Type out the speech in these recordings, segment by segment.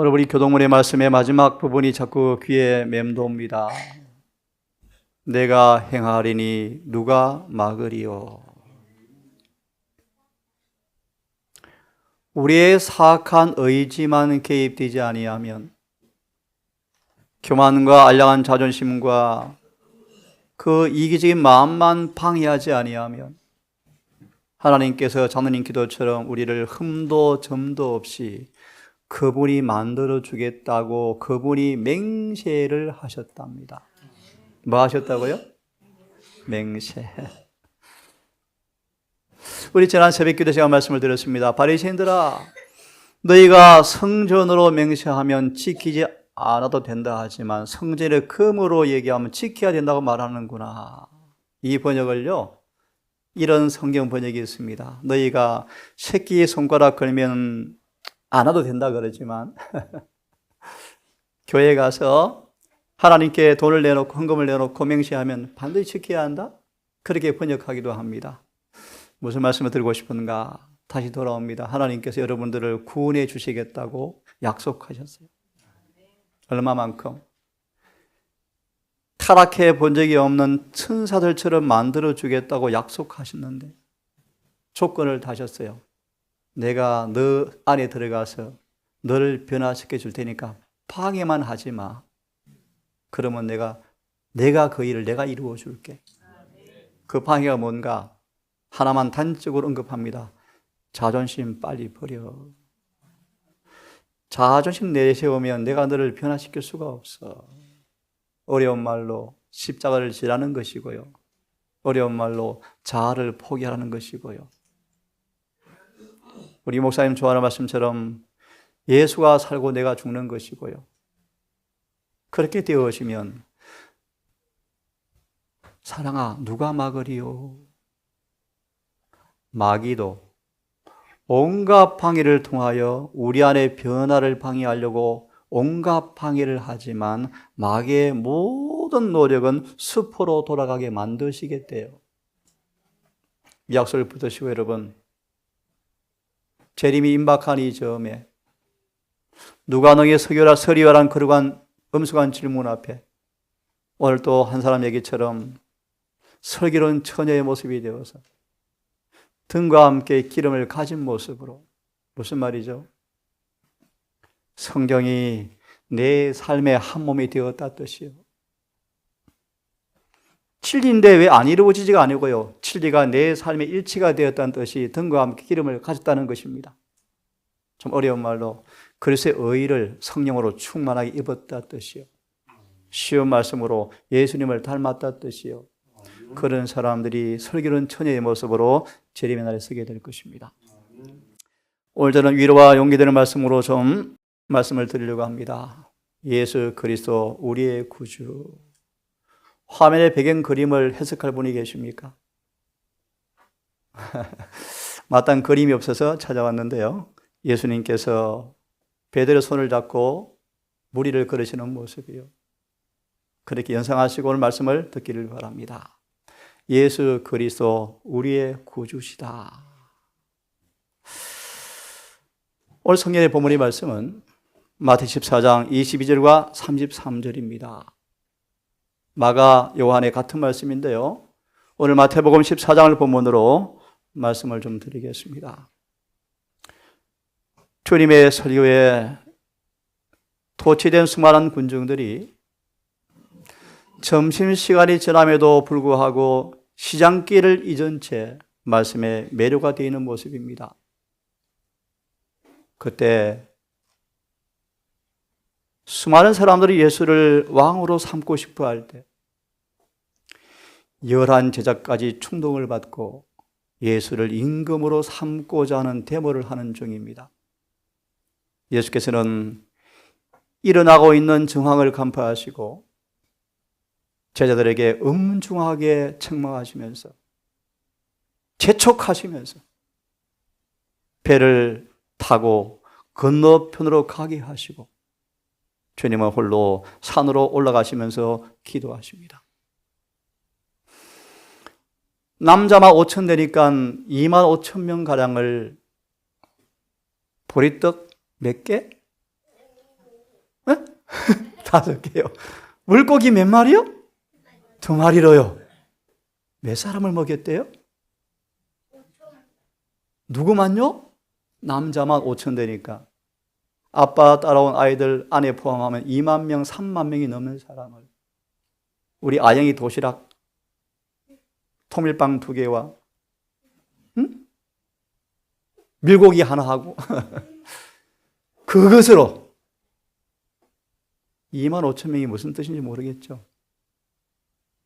오늘 우리 교동문의 말씀의 마지막 부분이 자꾸 귀에 맴돕니다. 내가 행하리니 누가 막으리요. 우리의 사악한 의지만 개입되지 아니하면, 교만과 알량한 자존심과 그 이기적인 마음만 방해하지 아니하면 하나님께서 장로님 기도처럼 우리를 흠도 점도 없이 그분이 만들어 주겠다고 그분이 맹세를 하셨답니다. 뭐 하셨다고요? 맹세. 우리 지난 새벽기도 제가 말씀을 드렸습니다. 바리새인들아, 너희가 성전으로 맹세하면 지키지 않아도 된다 하지만 성전의 금으로 얘기하면 지켜야 된다고 말하는구나. 이 번역을요, 이런 성경 번역이 있습니다. 너희가 새끼의 손가락 걸면 안 와도 된다 그러지만 교회 가서 하나님께 돈을 내놓고 헌금을 내놓고 맹세하면 반드시 지켜야 한다? 그렇게 번역하기도 합니다. 무슨 말씀을 드리고 싶은가? 다시 돌아옵니다. 하나님께서 여러분들을 구원해 주시겠다고 약속하셨어요. 얼마만큼? 타락해 본 적이 없는 천사들처럼 만들어 주겠다고 약속하셨는데 조건을 다셨어요. 내가 너 안에 들어가서 너를 변화시켜 줄 테니까 방해만 하지 마. 그러면 내가 그 일을 내가 이루어 줄게. 그 방해가 뭔가? 하나만 단적으로 언급합니다. 자존심 빨리 버려. 자존심 내세우면 내가 너를 변화시킬 수가 없어. 어려운 말로 십자가를 지라는 것이고요. 어려운 말로 자아를 포기하라는 것이고요. 우리 목사님 좋아하는 말씀처럼 예수가 살고 내가 죽는 것이고요. 그렇게 되어지면 사랑아 누가 막으리요? 마귀도 온갖 방해를 통하여 우리 안에 변화를 방해하려고 온갖 방해를 하지만 마귀의 모든 노력은 수포로 돌아가게 만드시겠대요. 이 약속을 붙드시고 여러분, 재림이 임박한 이 즈음에 누가 너에게 서리와란 거룩한 엄숙한 질문 앞에 오늘 또 한 사람 얘기처럼 슬기로운 처녀의 모습이 되어서 등과 함께 기름을 가진 모습으로, 무슨 말이죠? 성경이 내 삶의 한 몸이 되었다 뜻이요. 진리인데 왜 안 이루어지지가 아니고요. 진리가 내 삶의 일치가 되었다는 뜻이 등과 함께 기름을 가졌다는 것입니다. 좀 어려운 말로 그리스도의 의를 성령으로 충만하게 입었다 뜻이요. 쉬운 말씀으로 예수님을 닮았다 뜻이요. 그런 사람들이 슬기로운 처녀의 모습으로 재림의 날에 서게 될 것입니다. 오늘 저는 위로와 용기 되는 말씀으로 좀 말씀을 드리려고 합니다. 예수 그리스도 우리의 구주. 화면의 배경 그림을 해석할 분이 계십니까? 마땅한 그림이 없어서 찾아왔는데요. 예수님께서 베드로의 손을 잡고 물 위를 걸으시는 모습이요. 그렇게 연상하시고 오늘 말씀을 듣기를 바랍니다. 예수 그리스도 우리의 구주시다. 오늘 성경의 본문의 말씀은 마태 14장 22절과 33절입니다. 마가, 요한의 같은 말씀인데요. 오늘 마태복음 14장을 본문으로 말씀을 좀 드리겠습니다. 주님의 설교에 도취된 수많은 군중들이 점심시간이 지남에도 불구하고 시장길을 잊은 채 말씀에 매료가 되어 있는 모습입니다. 그때 수많은 사람들이 예수를 왕으로 삼고 싶어 할 때 11 제자까지 충동을 받고 예수를 임금으로 삼고자 하는 데모를 하는 중입니다. 예수께서는 일어나고 있는 정황을 간파하시고 제자들에게 엄중하게 책망하시면서 재촉하시면서 배를 타고 건너편으로 가게 하시고 주님은 홀로 산으로 올라가시면서 기도하십니다. 남자만 5천 되니까 2만 5천 명 가량을 보리떡 몇 개? 5개요. 물고기 몇 마리요? 2마리로요. 몇 사람을 먹였대요? 누구만요? 남자만 5천 되니까. 아빠 따라온 아이들 안에 포함하면 2만 명, 3만 명이 넘는 사람을. 우리 아영이 도시락, 통밀빵 2개와 밀고기 하나 하고 그것으로 2만 5천 명이 무슨 뜻인지 모르겠죠.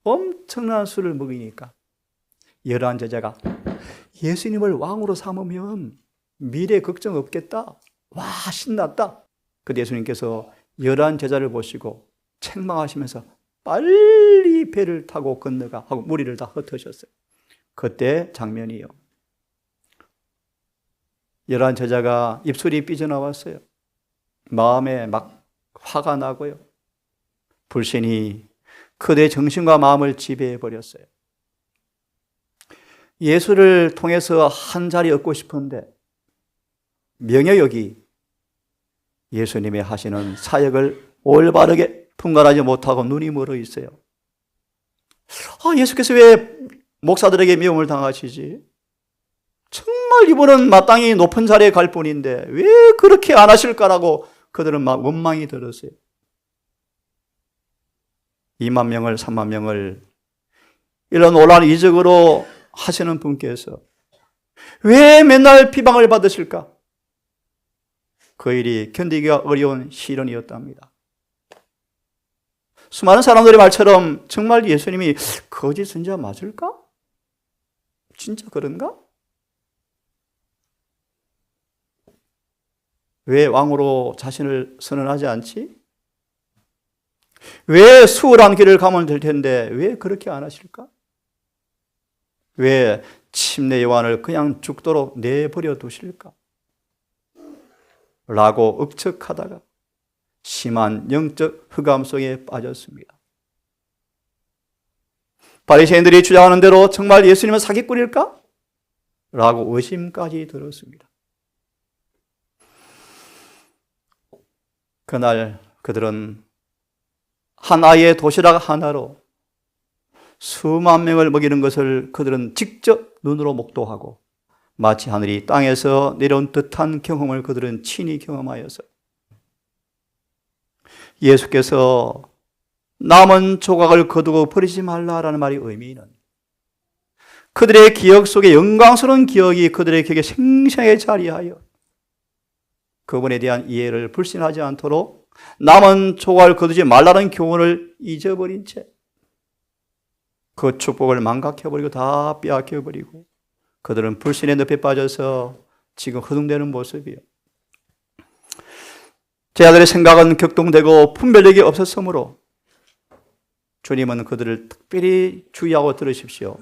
엄청난 술을 먹이니까 11 제자가 예수님을 왕으로 삼으면 미래 걱정 없겠다. 와, 신났다. 그때 예수님께서 11 제자를 보시고 책망하시면서 빨리 배를 타고 건너가 하고 무리를 다 흩으셨어요. 그때 장면이요. 11 제자가 입술이 삐져나왔어요. 마음에 막 화가 나고요. 불신이 그들의 정신과 마음을 지배해 버렸어요. 예수를 통해서 한 자리 얻고 싶은데 명예욕이 예수님의 하시는 사역을 올바르게 분간하지 못하고 눈이 멀어 있어요. 예수께서 왜 목사들에게 미움을 당하시지? 정말 이분은 마땅히 높은 자리에 갈 뿐인데 왜 그렇게 안 하실까라고 그들은 막 원망이 들었어요. 2만 명을 3만 명을 이런 온란 이적으로 하시는 분께서 왜 맨날 비방을 받으실까? 그 일이 견디기가 어려운 시련이었답니다. 수많은 사람들의 말처럼 정말 예수님이 거짓 선지자 맞을까? 진짜 그런가? 왜 왕으로 자신을 선언하지 않지? 왜 수월한 길을 가면 될 텐데 왜 그렇게 안 하실까? 왜 침례 요한을 그냥 죽도록 내버려 두실까? 라고 억측하다가 심한 영적 흑암 속에 빠졌습니다. 바리새인들이 주장하는 대로 정말 예수님은 사기꾼일까? 라고 의심까지 들었습니다. 그날 그들은 한 아이의 도시락 하나로 수만 명을 먹이는 것을 그들은 직접 눈으로 목도하고 마치 하늘이 땅에서 내려온 듯한 경험을 그들은 친히 경험하여서 예수께서 남은 조각을 거두고 버리지 말라라는 말의 의미는 그들의 기억 속에 영광스러운 기억이 그들의 기억에 생생하게 자리하여 그분에 대한 이해를 불신하지 않도록 남은 조각을 거두지 말라는 교훈을 잊어버린 채 그 축복을 망각해버리고 다 빼앗겨버리고 그들은 불신의 늪에 빠져서 지금 허둥대는 모습이에요. 제자들의 생각은 격동되고 분별력이 없었으므로 주님은 그들을 특별히 주의하고 들으십시오.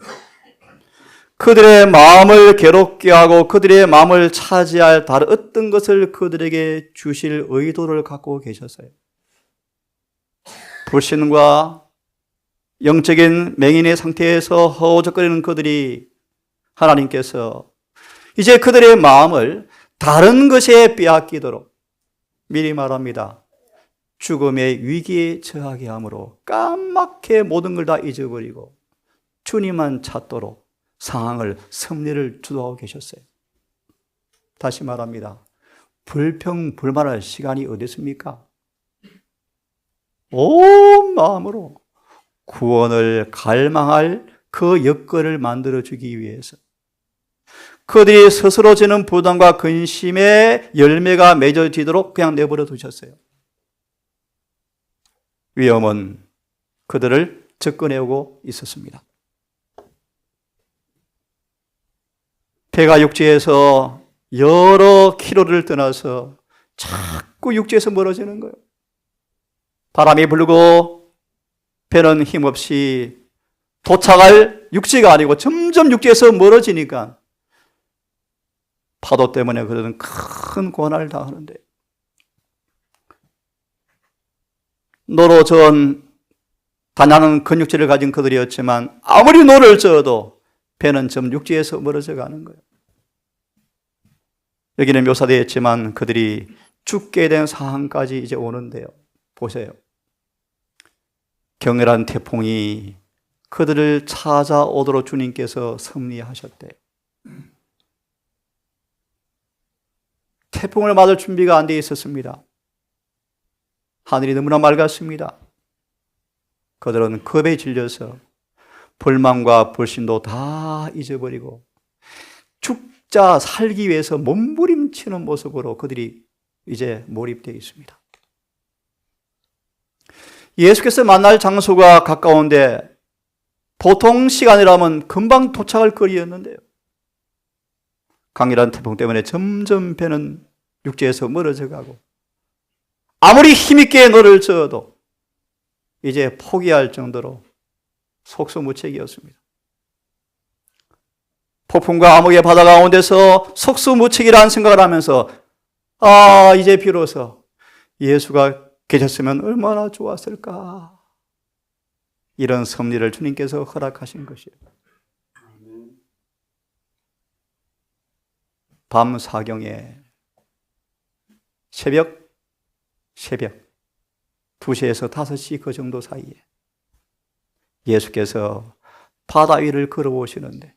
그들의 마음을 괴롭게 하고 그들의 마음을 차지할 다른 어떤 것을 그들에게 주실 의도를 갖고 계셨어요. 불신과 영적인 맹인의 상태에서 허우적거리는 그들이 하나님께서 이제 그들의 마음을 다른 것에 빼앗기도록 미리 말합니다. 죽음의 위기에 처하게 함으로 까맣게 모든 걸 다 잊어버리고 주님만 찾도록 상황을 섭리를 주도하고 계셨어요. 다시 말합니다. 불평불만할 시간이 어디 있습니까? 온 마음으로 구원을 갈망할 그 여건을 만들어주기 위해서 그들이 스스로 지는 부담과 근심의 열매가 맺어지도록 그냥 내버려 두셨어요. 위험은 그들을 접근해오고 있었습니다. 배가 육지에서 여러 킬로를 떠나서 자꾸 육지에서 멀어지는 거예요. 바람이 불고 배는 힘없이 도착할 육지가 아니고 점점 육지에서 멀어지니까 파도 때문에 그들은 큰 고난을 당하는데 노로 단단한 근육질을 가진 그들이었지만 아무리 노를 저어도 배는 점 육지에서 멀어져 가는 거예요. 여기는 묘사되어 있지만 그들이 죽게 된 상황까지 이제 오는데요. 보세요. 격렬한 태풍이 그들을 찾아오도록 주님께서 섭리하셨대요. 태풍을 맞을 준비가 안 돼 있었습니다. 하늘이 너무나 맑았습니다. 그들은 겁에 질려서 불만과 불신도 다 잊어버리고 죽자 살기 위해서 몸부림치는 모습으로 그들이 이제 몰입되어 있습니다. 예수께서 만날 장소가 가까운데 보통 시간이라면 금방 도착할 거리였는데요. 강렬한 태풍 때문에 점점 배는 육지에서 멀어져 가고 아무리 힘있게 노를 저어도 이제 포기할 정도로 속수무책이었습니다. 폭풍과 암흑의 바다 가운데서 속수무책이라는 생각을 하면서 이제 비로소 예수가 계셨으면 얼마나 좋았을까. 이런 섭리를 주님께서 허락하신 것이에요. 밤 사경에 새벽 2시에서 5시 그 정도 사이에 예수께서 바다 위를 걸어오시는데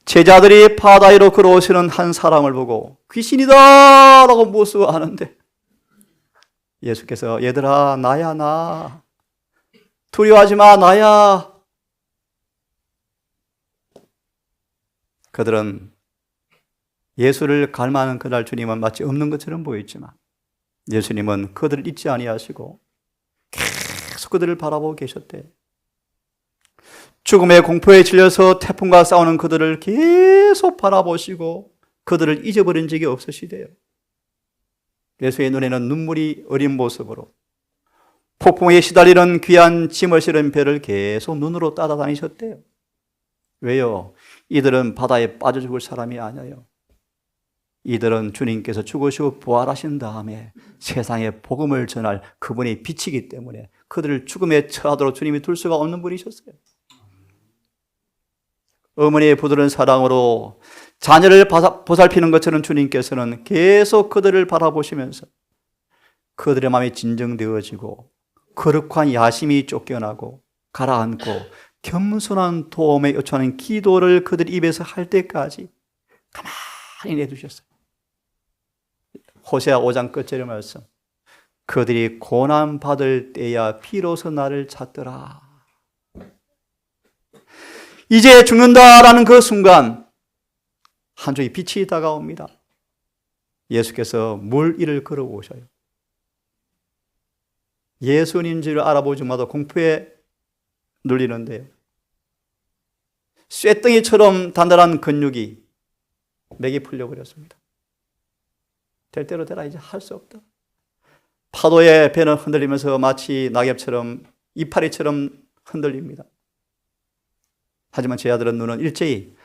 제자들이 바다 위로 걸어오시는 한 사람을 보고 귀신이다 라고 무수하는데 예수께서 얘들아 나야 나 두려워하지 마 나야. 그들은 예수를 갈망하는 그날 주님은 마치 없는 것처럼 보였지만 예수님은 그들을 잊지 아니하시고 계속 그들을 바라보고 계셨대. 죽음의 공포에 질려서 태풍과 싸우는 그들을 계속 바라보시고 그들을 잊어버린 적이 없으시대요. 예수의 눈에는 눈물이 어린 모습으로 폭풍에 시달리는 귀한 짐을 실은 배를 계속 눈으로 따라다니셨대요. 왜요? 이들은 바다에 빠져 죽을 사람이 아니에요. 이들은 주님께서 죽으시고 부활하신 다음에 세상에 복음을 전할 그분이 빛이기 때문에 그들을 죽음에 처하도록 주님이 둘 수가 없는 분이셨어요. 어머니의 부드러운 사랑으로 자녀를 보살피는 것처럼 주님께서는 계속 그들을 바라보시면서 그들의 마음이 진정되어지고 거룩한 야심이 쫓겨나고 가라앉고 겸손한 도움에 요청하는 기도를 그들 입에서 할 때까지 가만히 내두셨어요. 호세아 5장 끝절의 말씀. 그들이 고난 받을 때야 비로소 나를 찾더라. 이제 죽는다라는 그 순간 한 주의 빛이 다가옵니다. 예수께서 물 위를 걸어오셔요. 예수님인 줄 알아보지마도 공포에 눌리는데요. 쇠덩이처럼 단단한 근육이 맥이 풀려버렸습니다. 될 대로 되라 이제 할 수 없다. 파도에 배는 흔들리면서 마치 낙엽처럼 이파리처럼 흔들립니다. 하지만 제 아들은 눈은 일제히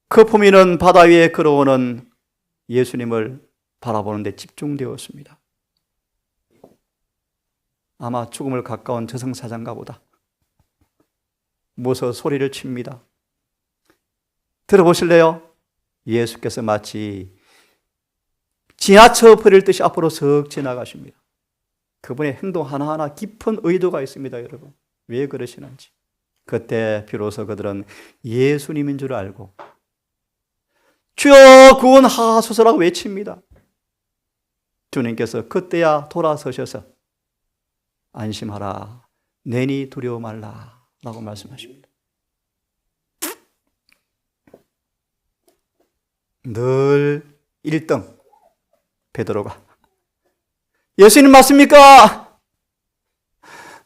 거품 있는 바다 위에 걸어오는 예수님을 바라보는 데 집중되었습니다. 아마 죽음을 가까운 저승사자인가 보다. 무서워 소리를 칩니다. 들어보실래요? 예수께서 마치 지나쳐 버릴 듯이 앞으로 석 지나가십니다. 그분의 행동 하나하나 깊은 의도가 있습니다, 여러분. 왜 그러시는지. 그때 비로소 그들은 예수님인 줄 알고 주여 구원하소서라고 외칩니다. 주님께서 그때야 돌아서셔서 안심하라, 내니 두려워 말라 라고 말씀하십니다. 늘 1등 베드로가 예수님 맞습니까?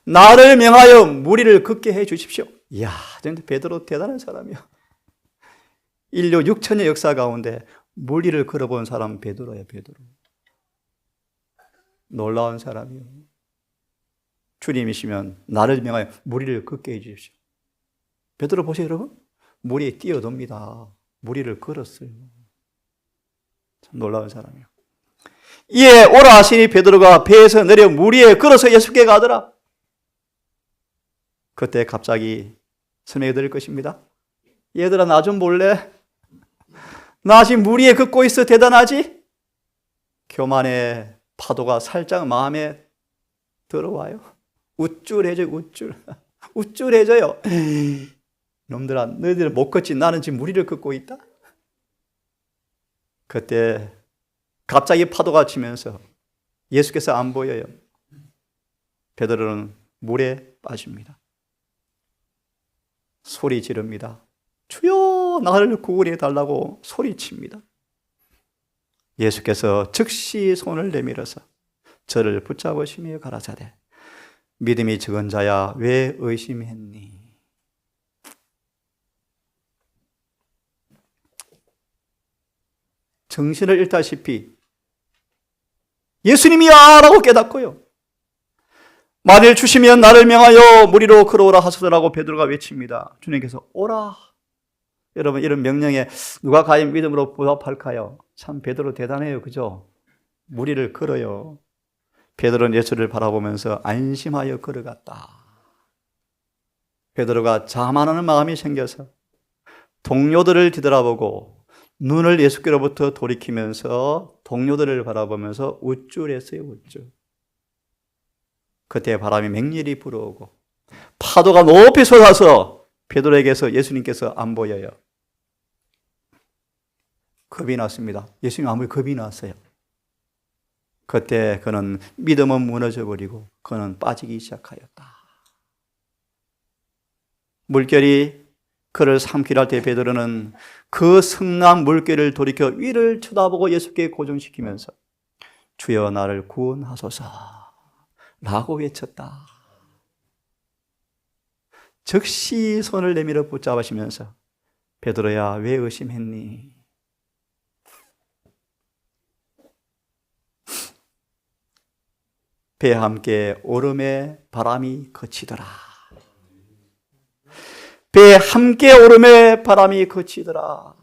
나를 명하여 무리를 걷게 해 주십시오. 이야, 베드로 대단한 사람이요. 인류 6천년 역사 가운데 무리를 걸어본 사람 베드로예요. 베드로. 놀라운 사람이요. 주님이시면 나를 명하여 무리를 걷게 해 주십시오. 베드로 보세요, 여러분. 무리에 뛰어듭니다. 무리를 걸었어요. 참 놀라운 사람이요. 이에 오라 하시니 베드로가 배에서 내려 무리에 걸어서 예수께 가더라. 그때 갑자기 설명해 드릴 것입니다. 얘들아 나 좀 볼래? 나 지금 물 위에 걷고 있어. 대단하지? 교만의 파도가 살짝 마음에 들어와요. 우쭐해져요. 우쭐해져요. 놈들아, 너희들은 못 걷지. 나는 지금 무리를 걷고 있다. 그때 갑자기 파도가 치면서 예수께서 안 보여요. 베드로는 물에 빠집니다. 소리 지릅니다. 주여, 나를 구원해 달라고 소리칩니다. 예수께서 즉시 손을 내밀어서 저를 붙잡으시며 가라사대 믿음이 적은 자야 왜 의심했니? 정신을 잃다시피 예수님이야 라고 깨닫고요. 만일 주시면 나를 명하여 무리로 걸어오라 하소서라고 베드로가 외칩니다. 주님께서 오라. 여러분, 이런 명령에 누가 과연 믿음으로 부합할까요? 참 베드로 대단해요. 그죠? 무리를 걸어요. 베드로는 예수를 바라보면서 안심하여 걸어갔다. 베드로가 자만하는 마음이 생겨서 동료들을 뒤돌아보고 눈을 예수께로부터 돌이키면서 동료들을 바라보면서 우쭐했어요. 우쭐. 그때 바람이 맹렬히 불어오고 파도가 높이 솟아서 베드로에게서 예수님께서 안 보여요. 겁이 났습니다. 예수님 아무리 겁이 났어요. 그때 그는 믿음은 무너져 버리고 그는 빠지기 시작하였다. 물결이 그를 삼키려 할 때 베드로는 그 성난 물결을 돌이켜 위를 쳐다보고 예수께 고정시키면서 주여 나를 구원하소서 라고 외쳤다. 즉시 손을 내밀어 붙잡으시면서 베드로야 왜 의심했니? 배와 함께 오름에 바람이 그치더라. 배에 함께 오름에 바람이 그치더라.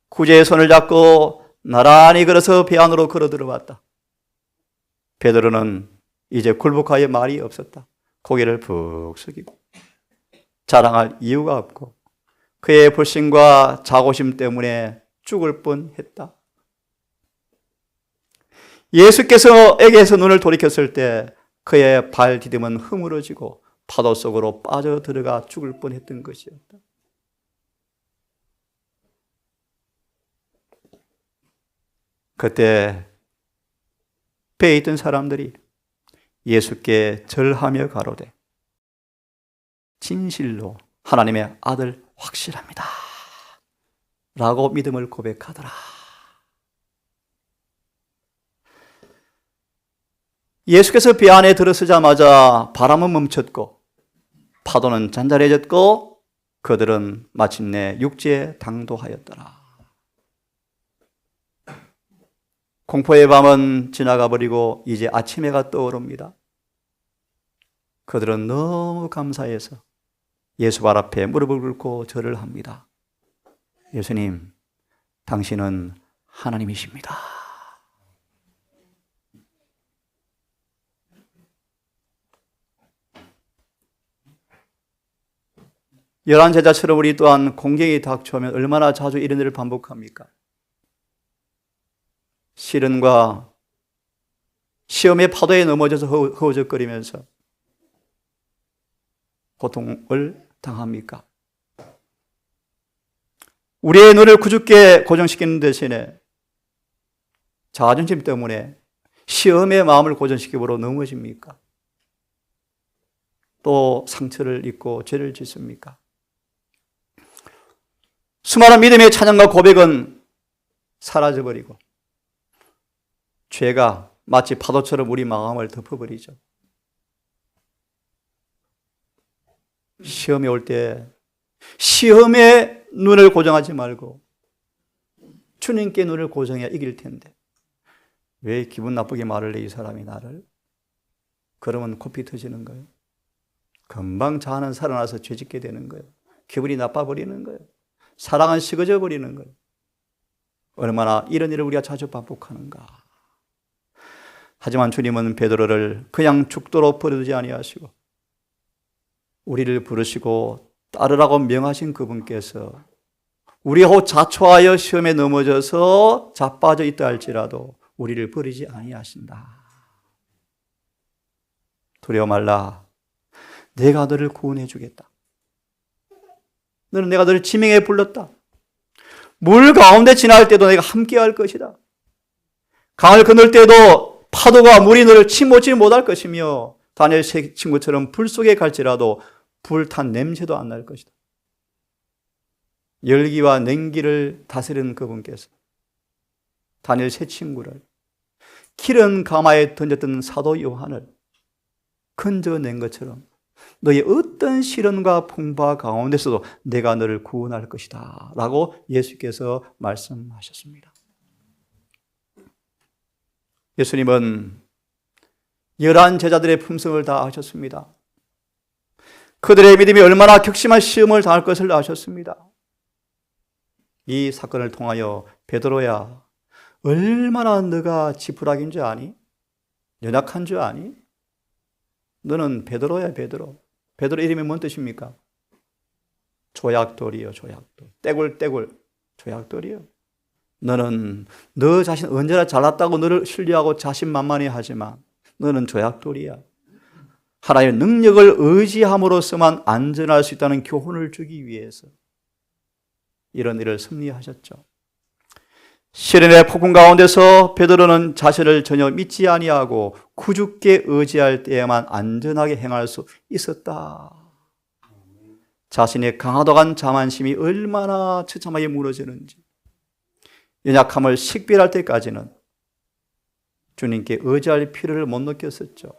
구제의 손을 잡고 나란히 걸어서 배 안으로 걸어 들어왔다. 베드로는 이제 굴복하여 말이 없었다. 고개를 푹 숙이고 자랑할 이유가 없고 그의 불신과 자고심 때문에 죽을 뻔했다. 예수께서에게서 눈을 돌이켰을 때 그의 발 디딤은 허물어지고 파도 속으로 빠져들어가 죽을 뻔했던 것이었다. 그때 배에 있던 사람들이 예수께 절하며 가로되 진실로 하나님의 아들 확실합니다 라고 믿음을 고백하더라. 예수께서 배 안에 들어서자마자 바람은 멈췄고 파도는 잔잔해졌고 그들은 마침내 육지에 당도하였더라. 공포의 밤은 지나가 버리고 이제 아침 해가 떠오릅니다. 그들은 너무 감사해서 예수 발 앞에 무릎을 꿇고 절을 합니다. 예수님, 당신은 하나님이십니다. 열한 제자처럼 우리 또한 공경이 닥쳐오면 얼마나 자주 이런 일을 반복합니까? 시련과 시험의 파도에 넘어져서 허우적거리면서 고통을 당합니까? 우리의 눈을 구죽게 고정시키는 대신에 자존심 때문에 시험의 마음을 고정시키므로 넘어집니까? 또 상처를 입고 죄를 짓습니까? 수많은 믿음의 찬양과 고백은 사라져버리고 죄가 마치 파도처럼 우리 마음을 덮어버리죠. 시험이 올 때 시험에 눈을 고정하지 말고 주님께 눈을 고정해야 이길 텐데 왜 기분 나쁘게 말을 해 이 사람이 나를? 그러면 코피 터지는 거예요. 금방 자아는 살아나서 죄짓게 되는 거예요. 기분이 나빠버리는 거예요. 사랑은 식어져 버리는 거예요. 얼마나 이런 일을 우리가 자주 반복하는가. 하지만 주님은 베드로를 그냥 죽도록 버리지 아니하시고 우리를 부르시고 따르라고 명하신 그분께서 우리하고 자초하여 시험에 넘어져서 자빠져 있다 할지라도 우리를 버리지 아니하신다. 두려워 말라. 내가 너를 구원해 주겠다. 너는 내가 너를 지명해 불렀다. 물 가운데 지날 때도 내가 함께할 것이다. 강을 건널 때도 파도가 물이 너를 침몰지 못할 것이며 다니엘 세 친구처럼 불 속에 갈지라도 불탄 냄새도 안 날 것이다. 열기와 냉기를 다스리는 그분께서 다니엘 세 친구를 기름 가마에 던졌던 사도 요한을 건져낸 것처럼 너의 어떤 시련과 풍파 가운데서도 내가 너를 구원할 것이다 라고 예수께서 말씀하셨습니다. 예수님은 11 제자들의 품성을 다 아셨습니다. 그들의 믿음이 얼마나 격심한 시험을 당할 것을 아셨습니다. 이 사건을 통하여 베드로야, 얼마나 너가 지푸라기인 줄 아니? 연약한 줄 아니? 너는 베드로야, 베드로. 베드로 이름이 뭔 뜻입니까? 조약돌이요, 조약돌. 떼굴떼굴, 조약돌이요. 너는 너 자신 언제나 잘났다고 너를 신뢰하고 자신만만해 하지만 너는 조약돌이야. 하나님의 능력을 의지함으로써만 안전할 수 있다는 교훈을 주기 위해서 이런 일을 승리하셨죠. 시련의 폭풍 가운데서 베드로는 자신을 전혀 믿지 아니하고 구주께 의지할 때에만 안전하게 행할 수 있었다. 자신의 강하다간 자만심이 얼마나 처참하게 무너지는지, 연약함을 식별할 때까지는 주님께 의지할 필요를 못 느꼈었죠.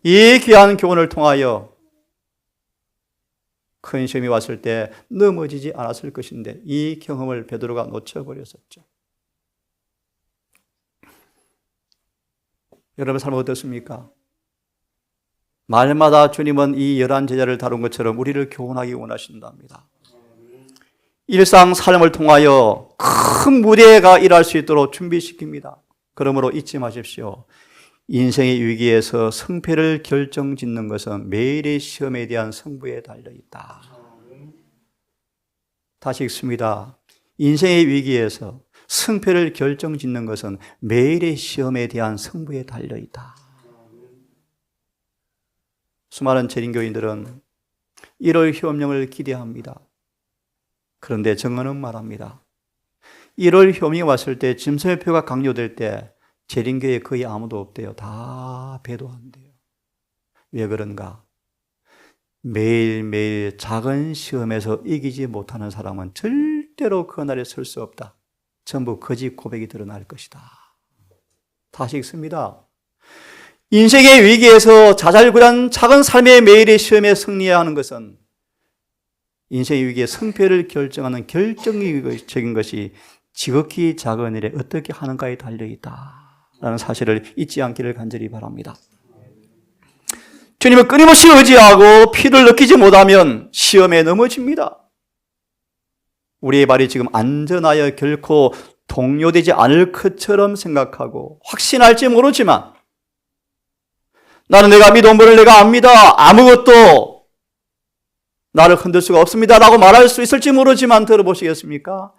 이 귀한 교훈을 통하여 큰 시험이 왔을 때 넘어지지 않았을 것인데 이 경험을 베드로가 놓쳐버렸었죠. 여러분 삶은 어떻습니까? 말마다 주님은 이 11 제자를 다룬 것처럼 우리를 교훈하기 원하신답니다. 일상 삶을 통하여 큰 무대가 일할 수 있도록 준비시킵니다. 그러므로 잊지 마십시오. 인생의 위기에서 승패를 결정짓는 것은 매일의 시험에 대한 승부에 달려있다. 다시 읽습니다. 인생의 위기에서 승패를 결정짓는 것은 매일의 시험에 대한 승부에 달려있다. 수많은 재림교인들은 1월 효험령을 기대합니다. 그런데 정언은 말합니다. 1월 효험이 왔을 때 짐승표가 강요될 때 재림교에 거의 아무도 없대요. 다 배도한대요. 왜 그런가? 매일매일 작은 시험에서 이기지 못하는 사람은 절대로 그 날에 설 수 없다. 전부 거짓 고백이 드러날 것이다. 다시 읽습니다. 인생의 위기에서 자잘구레한 작은 삶의 매일의 시험에 승리해야 하는 것은 인생의 위기의 승패를 결정하는 결정적인 것이 지극히 작은 일에 어떻게 하는가에 달려있다라는 사실을 잊지 않기를 간절히 바랍니다. 주님을 끊임없이 의지하고 피를 느끼지 못하면 시험에 넘어집니다. 우리의 발이 지금 안전하여 결코 동요되지 않을 것처럼 생각하고 확신할지 모르지만 나는 내가 믿어온 분을 내가 압니다. 아무것도 나를 흔들 수가 없습니다 라고 말할 수 있을지 모르지만 들어보시겠습니까?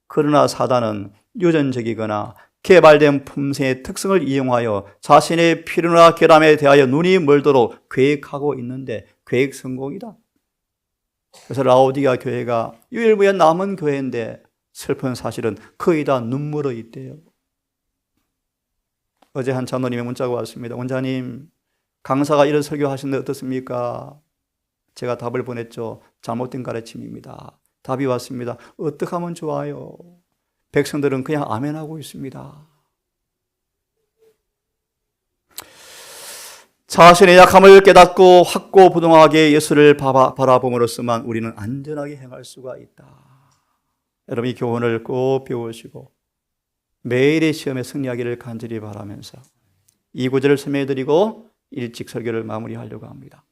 그러나 사단은 유전적이거나 개발된 품성의 특성을 이용하여 자신의 필요나 결함에 대하여 눈이 멀도록 계획하고 있는데 계획 성공이다. 그래서 라오디가 교회가 유일무이한 남은 교회인데 슬픈 사실은 거의 다 눈물어 있대요. 어제 한 장로님의 문자가 왔습니다. 원장님, 강사가 이런 설교하시는데 어떻습니까? 제가 답을 보냈죠. 잘못된 가르침입니다. 답이 왔습니다. 어떻게 하면 좋아요? 백성들은 그냥 아멘하고 있습니다. 자신의 약함을 깨닫고 확고부동하게 예수를 바라봄으로써만 우리는 안전하게 행할 수가 있다. 여러분 이 교훈을 꼭 배우시고 매일의 시험에 승리하기를 간절히 바라면서 이 구절을 설명해드리고 일찍 설교를 마무리하려고 합니다.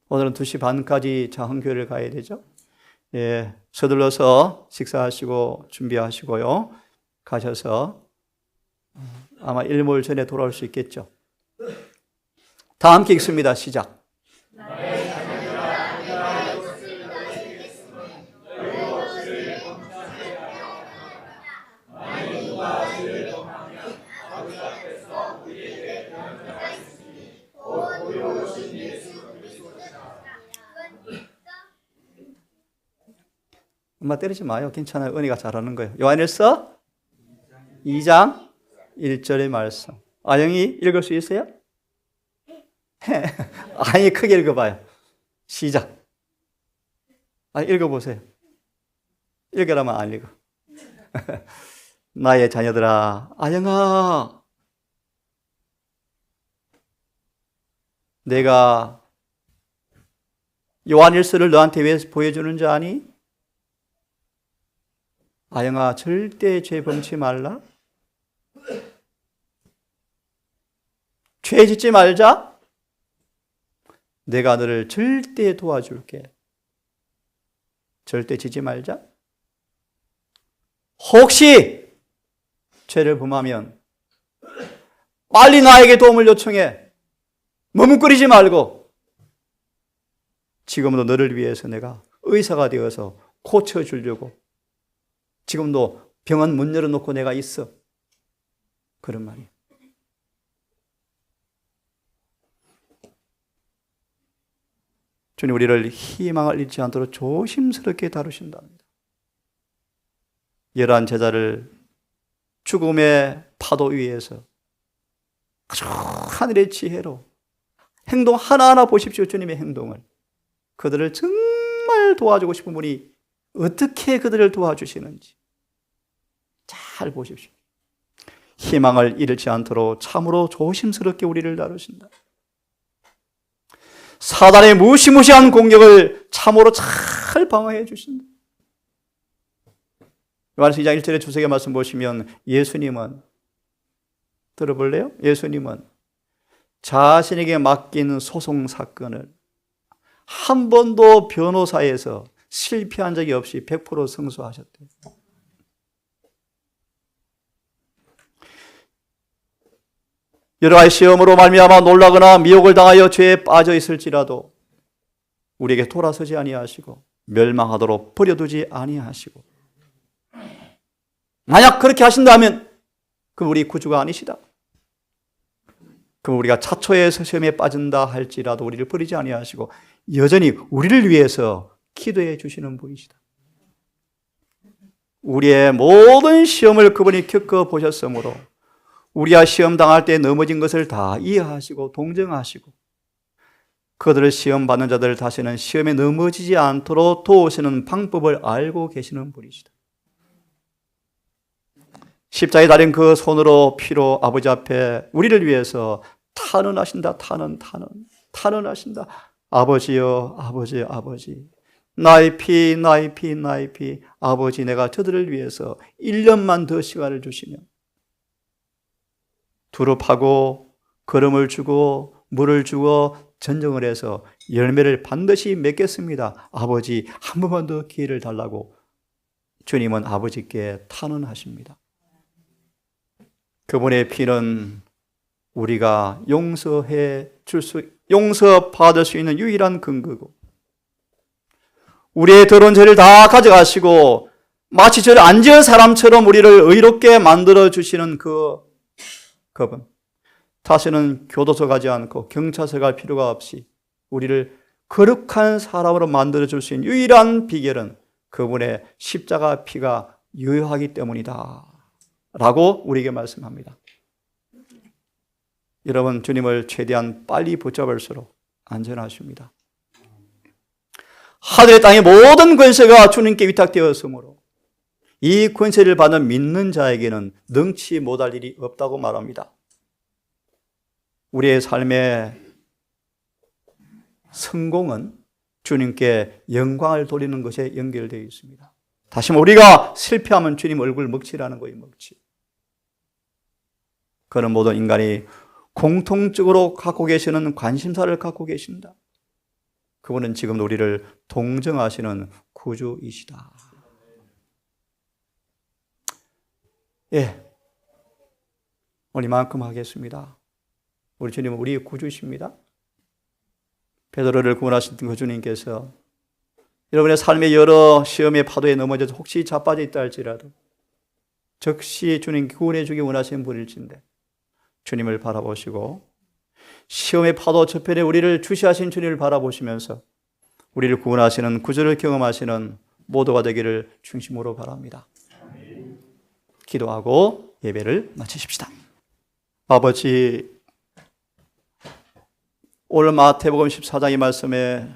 오늘은 2시 반까지 자흥교회를 가야 되죠. 예, 서둘러서 식사하시고 준비하시고요. 가셔서 아마 일몰 전에 돌아올 수 있겠죠. 다 함께 읽습니다. 시작. 엄마 때리지 마요. 괜찮아요. 은혜가 잘하는 거예요. 요한일서 2장 1절의 말씀. 아영이 읽을 수 있어요? 아니, 크게 읽어봐요. 시작. 읽어보세요. 읽으라면 안 읽어. 나의 자녀들아, 아영아, 내가 요한일서를 너한테 왜 보여주는 줄 아니? 아영아, 절대 죄 범치 말라. 죄 짓지 말자. 내가 너를 절대 도와줄게. 절대 지지 말자. 혹시 죄를 범하면 빨리 나에게 도움을 요청해. 머뭇거리지 말고. 지금도 너를 위해서 내가 의사가 되어서 고쳐주려고. 지금도 병원 문 열어놓고 내가 있어. 그런 말이에요. 주님 우리를 희망을 잃지 않도록 조심스럽게 다루신답니다. 11 제자를 죽음의 파도 위에서 아주 하늘의 지혜로 행동 하나하나 보십시오. 주님의 행동을. 그들을 정말 도와주고 싶은 분이 어떻게 그들을 도와주시는지 잘 보십시오. 희망을 잃지 않도록 참으로 조심스럽게 우리를 다루신다. 사단의 무시무시한 공격을 참으로 잘 방어해 주신다. 요한일서 2장 1절의 주석의 말씀 보시면 예수님은, 들어볼래요? 예수님은 자신에게 맡긴 소송 사건을 한 번도 변호사에서 실패한 적이 없이 100% 승소하셨대요. 여러 가지 시험으로 말미암아 놀라거나 미혹을 당하여 죄에 빠져 있을지라도 우리에게 돌아서지 아니하시고 멸망하도록 버려두지 아니하시고, 만약 그렇게 하신다면 그럼 우리 구주가 아니시다. 그럼 우리가 차초의 시험에 빠진다 할지라도 우리를 버리지 아니하시고 여전히 우리를 위해서 기도해 주시는 분이시다. 우리의 모든 시험을 그분이 겪어보셨으므로 우리가 시험 당할 때 넘어진 것을 다 이해하시고 동정하시고 그들을 시험 받는 자들을 다시는 시험에 넘어지지 않도록 도우시는 방법을 알고 계시는 분이시다. 십자가에 달린 그 손으로 피로 아버지 앞에 우리를 위해서 탄원하신다. 탄원하신다. 아버지여, 아버지, 아버지. 나의 피, 나의 피, 나의 피. 아버지, 내가 저들을 위해서 1년만 더 시간을 주시면 두릅하고 걸음을 주고 물을 주고 전정을 해서 열매를 반드시 맺겠습니다. 아버지, 한 번만 더 기회를 달라고 주님은 아버지께 탄원하십니다. 그분의 피는 우리가 용서받을 수 있는 유일한 근거고, 우리의 더러운 죄를 다 가져가시고 마치 죄를 안 지은 사람처럼 우리를 의롭게 만들어 주시는 그분, 다시는 교도소 가지 않고 경찰서 갈 필요가 없이 우리를 거룩한 사람으로 만들어 줄 수 있는 유일한 비결은 그분의 십자가 피가 유효하기 때문이다 라고 우리에게 말씀합니다. 여러분, 주님을 최대한 빨리 붙잡을수록 안전하십니다. 하늘의 땅의 모든 권세가 주님께 위탁되었으므로 이 권세를 받는 믿는 자에게는 능치 못할 일이 없다고 말합니다. 우리의 삶의 성공은 주님께 영광을 돌리는 것에 연결되어 있습니다. 다시 말해 우리가 실패하면 주님 얼굴 먹칠하는 거예요. 먹칠. 그런 모든 인간이 공통적으로 갖고 계시는 관심사를 갖고 계신다. 그분은 지금 우리를 동정하시는 구주이시다. 예, 오늘 이만큼 하겠습니다. 우리 주님은 우리의 구주이십니다. 베드로를 구원하신 그 주님께서 여러분의 삶의 여러 시험의 파도에 넘어져서 혹시 자빠져 있다 할지라도 즉시 주님 구원해 주기 원하시는 분일진데 주님을 바라보시고 시험의 파도 저편에 우리를 주시하신 주님을 바라보시면서 우리를 구원하시는 구주를 경험하시는 모두가 되기를 중심으로 바랍니다. 기도하고 예배를 마치십시다. 아버지, 오늘 마태복음 14장의 말씀에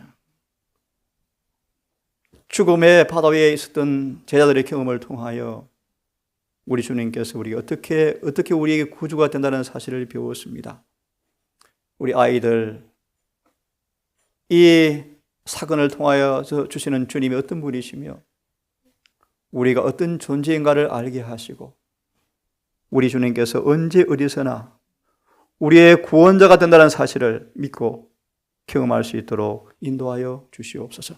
죽음의 바다 위에 있었던 제자들의 경험을 통하여 우리 주님께서 우리가 어떻게 우리에게 구주가 된다는 사실을 배웠습니다. 우리 아이들, 이 사건을 통하여 주시는 주님이 어떤 분이시며 우리가 어떤 존재인가를 알게 하시고 우리 주님께서 언제 어디서나 우리의 구원자가 된다는 사실을 믿고 경험할 수 있도록 인도하여 주시옵소서.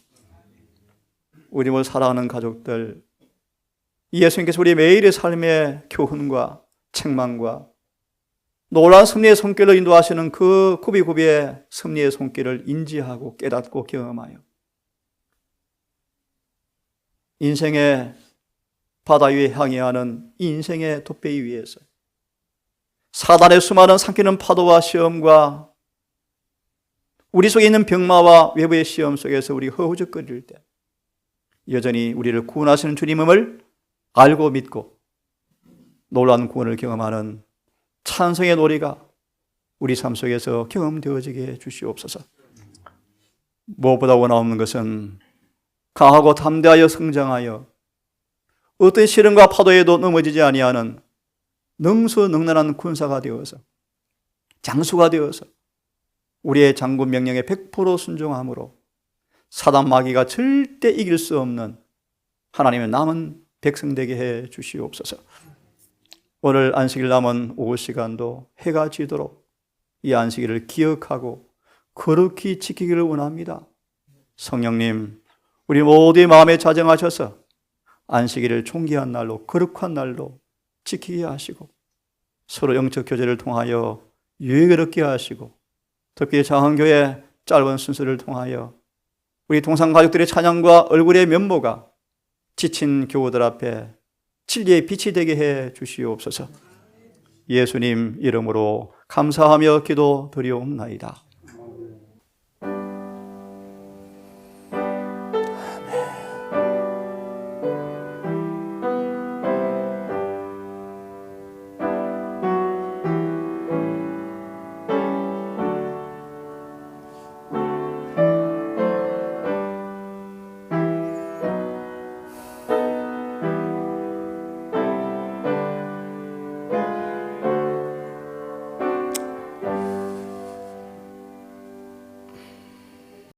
우리 모두 사랑하는 가족들, 예수님께서 우리 매일의 삶의 교훈과 책망과 놀라운 승리의 손길로 인도하시는 그 구비구비의 승리의 손길을 인지하고 깨닫고 경험하여 인생의 바다 위에 향해야 하는 이 인생의 돛배 위에서 사단의 수많은 삼키는 파도와 시험과 우리 속에 있는 병마와 외부의 시험 속에서 우리 허우적거릴 때 여전히 우리를 구원하시는 주님을 알고 믿고 놀라운 구원을 경험하는 찬송의 놀이가 우리 삶 속에서 경험되어지게 해 주시옵소서. 무엇보다 원하옵는 것은 강하고 담대하여 성장하여 어떤 시련과 파도에도 넘어지지 아니하는 능수능란한 군사가 되어서 장수가 되어서 우리의 장군 명령에 100% 순종함으로 사단 마귀가 절대 이길 수 없는 하나님의 남은 백성 되게 해 주시옵소서. 오늘 안식일 남은 오후 시간도 해가 지도록 이 안식일을 기억하고 거룩히 지키기를 원합니다. 성령님, 우리 모두의 마음에 자정하셔서 안식일을 존귀한 날로 거룩한 날로 지키게 하시고 서로 영적 교제를 통하여 유익을 얻게 하시고 특히 장흥교회 짧은 순서를 통하여 우리 동상 가족들의 찬양과 얼굴의 면모가 지친 교우들 앞에 진리의 빛이 되게 해 주시옵소서. 예수님 이름으로 감사하며 기도드리옵나이다.